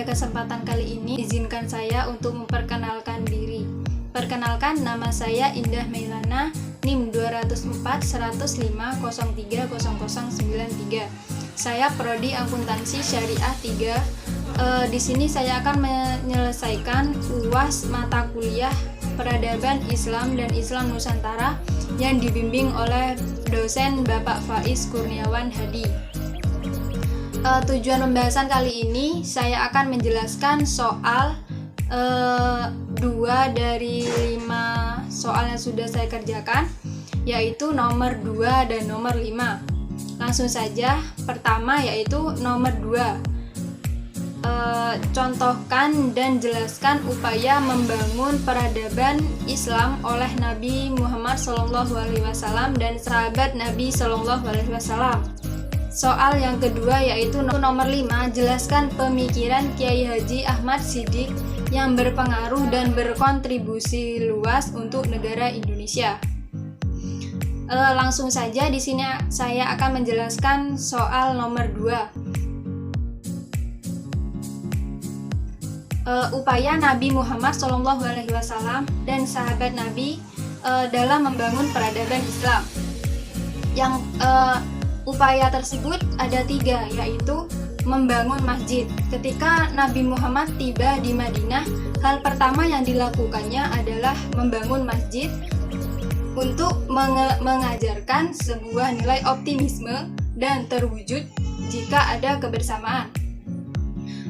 pada kesempatan kali ini, izinkan saya untuk memperkenalkan diri. Perkenalkan, nama saya Indah Mailana, NIM 204 105 03 0093. Saya Prodi Akuntansi Syariah 3. Di sini saya akan menyelesaikan UAS mata kuliah Peradaban Islam dan Islam Nusantara yang dibimbing oleh dosen Bapak Faiz Kurniawan Hadi. Tujuan pembahasan kali ini saya akan menjelaskan soal 2 dari 5 soal yang sudah saya kerjakan, yaitu nomor 2 dan nomor 5. Langsung saja, pertama yaitu nomor 2. Contohkan dan jelaskan upaya membangun peradaban Islam oleh Nabi Muhammad SAW dan sahabat Nabi SAW. Soal yang kedua yaitu nomor 5, jelaskan pemikiran Kiai Haji Ahmad Siddiq yang berpengaruh dan berkontribusi luas untuk negara Indonesia. Langsung saja di sini saya akan menjelaskan soal nomor 2. Upaya Nabi Muhammad SAW dan sahabat Nabi dalam membangun peradaban Islam. Yang upaya tersebut ada 3, yaitu membangun masjid. Ketika Nabi Muhammad tiba di Madinah, hal pertama yang dilakukannya adalah membangun masjid untuk mengajarkan sebuah nilai optimisme dan terwujud jika ada kebersamaan.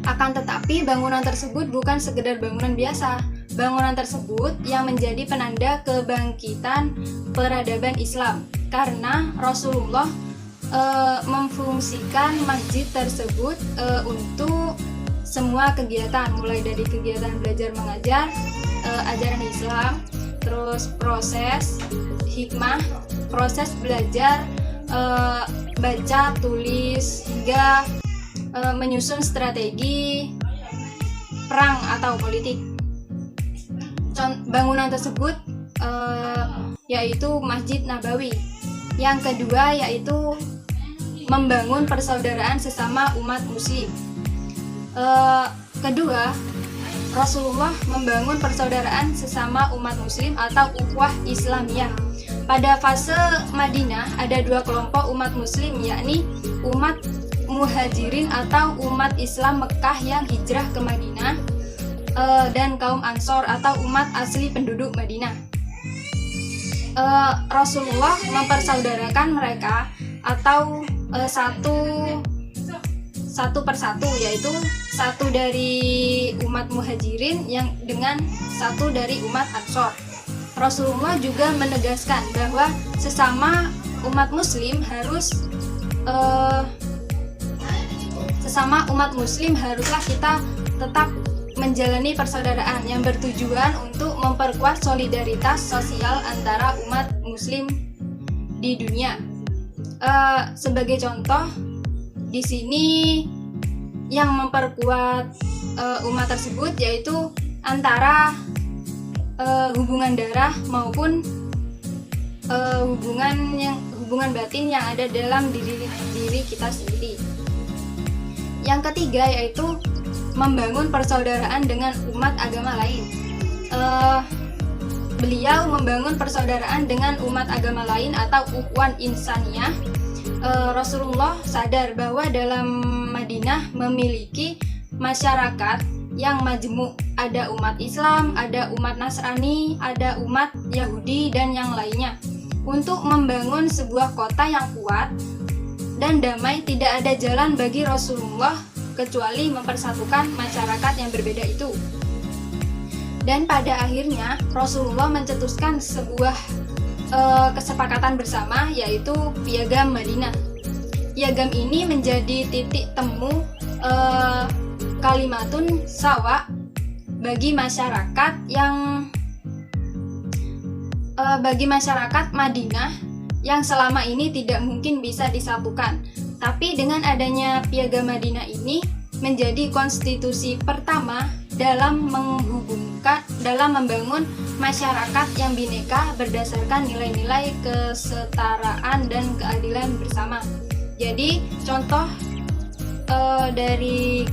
Akan tetapi bangunan tersebut bukan sekedar bangunan biasa. Bangunan tersebut yang menjadi penanda kebangkitan peradaban Islam, karena Rasulullah memfungsikan masjid tersebut untuk semua kegiatan, mulai dari kegiatan belajar mengajar, ajaran Islam, terus proses hikmah, proses belajar, baca, tulis, hingga menyusun strategi perang atau politik. Bangunan tersebut yaitu Masjid Nabawi. Yang kedua yaitu membangun persaudaraan sesama umat muslim. Kedua, Rasulullah membangun persaudaraan sesama umat muslim atau ukhuwah Islamiyah. Pada fase Madinah ada 2 kelompok umat muslim, yakni umat Muhajirin atau umat Islam Mekah yang hijrah ke Madinah, dan kaum Ansor atau umat asli penduduk Madinah. Rasulullah mempersaudarakan mereka atau satu persatu, yaitu satu dari umat Muhajirin yang dengan satu dari umat Ansor. Rasulullah juga menegaskan bahwa sesama umat muslim haruslah kita tetap menjalani persaudaraan yang bertujuan untuk memperkuat solidaritas sosial antara umat muslim di dunia. Sebagai contoh, di sini yang memperkuat umat tersebut yaitu antara hubungan darah maupun hubungan batin yang ada dalam diri kita sendiri. Yang ketiga yaitu membangun persaudaraan dengan umat agama lain. Beliau membangun persaudaraan dengan umat agama lain atau ukhuwah insaniyah. Rasulullah sadar bahwa dalam Madinah memiliki masyarakat yang majmuk. Ada umat Islam, ada umat Nasrani, ada umat Yahudi, dan yang lainnya. Untuk membangun sebuah kota yang kuat dan damai, tidak ada jalan bagi Rasulullah kecuali mempersatukan masyarakat yang berbeda itu. Dan pada akhirnya Rasulullah mencetuskan sebuah kesepakatan bersama, yaitu Piagam Madinah. Piagam ini menjadi titik temu kalimatun sawa bagi masyarakat Madinah yang selama ini tidak mungkin bisa disatukan. Tapi dengan adanya Piagam Madinah ini menjadi konstitusi pertama dalam membangun masyarakat yang bineka berdasarkan nilai-nilai kesetaraan dan keadilan bersama. Jadi contoh dari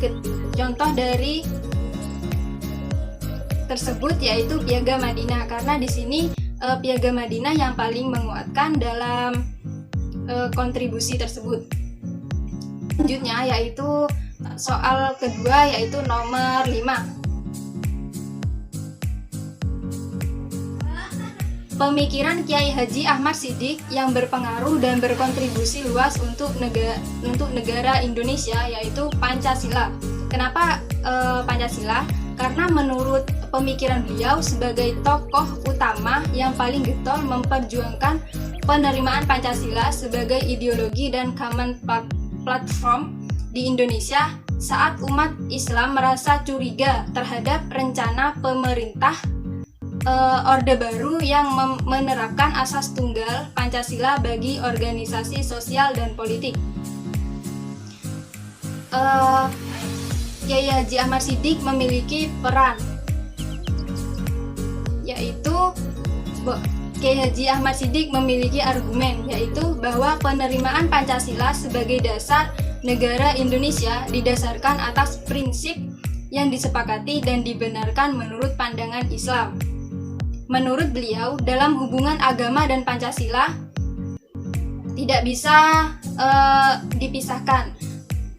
Contoh dari tersebut yaitu Piagam Madinah, karena di sini Piagam Madinah yang paling menguatkan dalam kontribusi tersebut. Selanjutnya yaitu soal kedua yaitu nomor 5. Pemikiran Kiai Haji Ahmad Siddiq yang berpengaruh dan berkontribusi luas untuk negara Indonesia yaitu Pancasila. Kenapa Pancasila? Karena menurut pemikiran beliau sebagai tokoh utama yang paling getol memperjuangkan penerimaan Pancasila sebagai ideologi dan common platform di Indonesia saat umat Islam merasa curiga terhadap rencana pemerintah Orde Baru yang menerapkan asas tunggal Pancasila bagi organisasi sosial dan politik. Kiai Haji Ahmad Siddiq memiliki peran, yaitu Kiai Haji Ahmad Siddiq memiliki argumen, yaitu bahwa penerimaan Pancasila sebagai dasar negara Indonesia didasarkan atas prinsip yang disepakati dan dibenarkan menurut pandangan Islam. Menurut beliau, dalam hubungan agama dan Pancasila tidak bisa dipisahkan.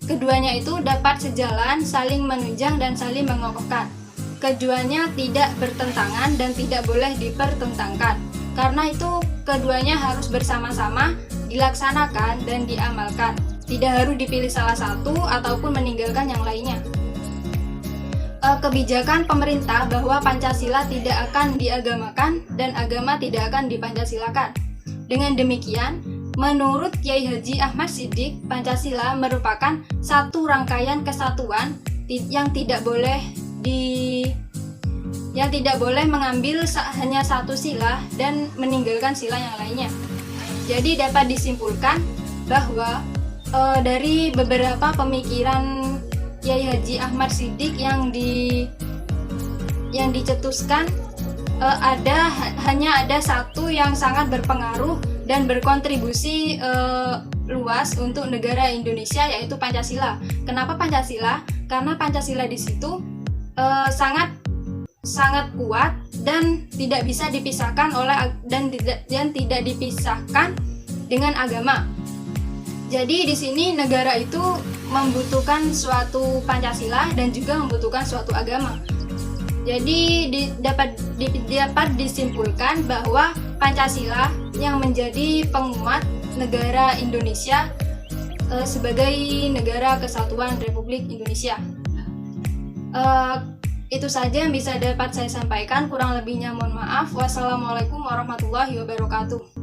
Keduanya itu dapat sejalan, saling menunjang dan saling mengokohkan. Keduanya tidak bertentangan dan tidak boleh dipertentangkan. Karena itu, keduanya harus bersama-sama dilaksanakan dan diamalkan. Tidak harus dipilih salah satu ataupun meninggalkan yang lainnya. Kebijakan pemerintah bahwa Pancasila tidak akan diagamakan dan agama tidak akan dipancasilakan. Dengan demikian, menurut Kiai Haji Ahmad Siddiq, Pancasila merupakan satu rangkaian kesatuan yang tidak boleh mengambil hanya satu sila dan meninggalkan sila yang lainnya. Jadi dapat disimpulkan bahwa dari beberapa pemikiran Kiai Haji Ahmad Siddiq yang dicetuskan hanya ada satu yang sangat berpengaruh dan berkontribusi luas untuk negara Indonesia, yaitu Pancasila. Kenapa Pancasila? Karena Pancasila di situ sangat kuat dan tidak bisa dipisahkan dan tidak dipisahkan dengan agama. Jadi di sini negara itu membutuhkan suatu Pancasila dan juga membutuhkan suatu agama. Jadi dapat disimpulkan bahwa Pancasila yang menjadi penguat negara Indonesia sebagai negara kesatuan Republik Indonesia. Itu saja yang bisa dapat saya sampaikan. Kurang lebihnya mohon maaf. Wassalamualaikum warahmatullahi wabarakatuh.